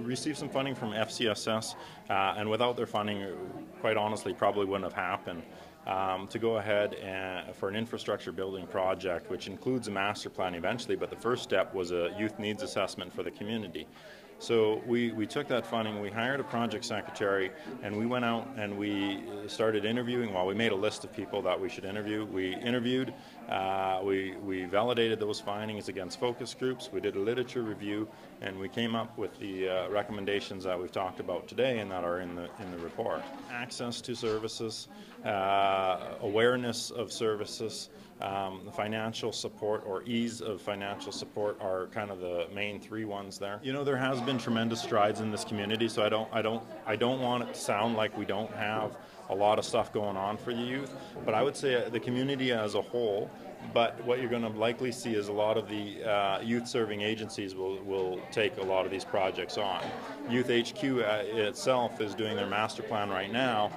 received some funding from FCSS, and without their funding, quite honestly, probably wouldn't have happened. To go ahead and for an infrastructure building project, which includes a master plan eventually, but the first step was a youth needs assessment for the community. So we took that funding, we hired a project secretary, and we went out and we started interviewing. Well, we made a list of people that we should interview. We interviewed, we validated those findings against focus groups, we did a literature review, and we came up with the recommendations that we've talked about today and that are in the report. Access to services, awareness of services, financial support or ease of financial support are kind of the main three ones there. You know, there has been tremendous strides in this community, so I don't want it to sound like we don't have a lot of stuff going on for the youth, but I would say the community as a whole. But what you're going to likely see is a lot of the youth-serving agencies will take a lot of these projects on. Youth HQ itself is doing their master plan right now,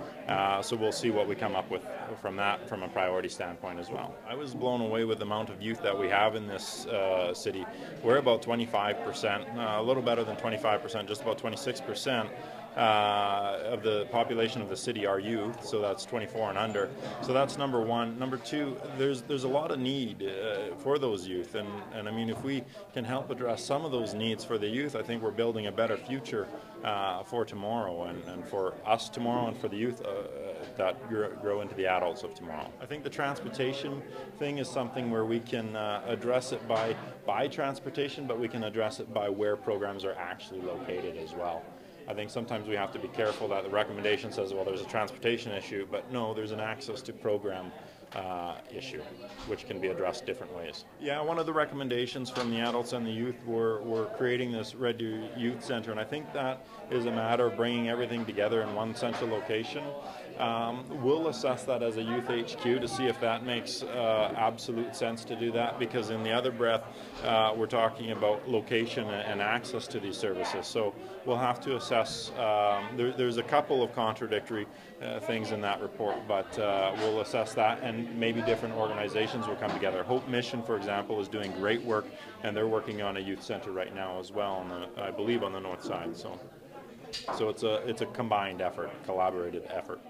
so we'll see what we come up with from that from a priority standpoint as well. I was blown away with the amount of youth that we have in this city. We're about 25%, a little better than 25%, just about 26%. Of the population of the city are youth, so that's 24 and under. So that's number one. Number two, there's a lot of need for those youth, and I mean, if we can help address some of those needs for the youth, I think we're building a better future for tomorrow and for us tomorrow and for the youth that grow into the adults of tomorrow. I think the transportation thing is something where we can address it by transportation, but we can address it by where programs are actually located as well. I think sometimes we have to be careful that the recommendation says, well, there's a transportation issue, but no, there's an access to program issue, which can be addressed different ways. Yeah, one of the recommendations from the adults and the youth were creating this Red Deer Youth Center, and I think that is a matter of bringing everything together in one central location. We'll assess that as a Youth HQ to see if that makes absolute sense to do that, because in the other breath, we're talking about location and access to these services. So we'll have to assess. There's a couple of contradictory things in that report, but we'll assess that, and maybe different organizations will come together. Hope Mission, for example, is doing great work, and they're working on a youth center right now as well, I believe on the north side. So it's a combined effort, collaborative effort.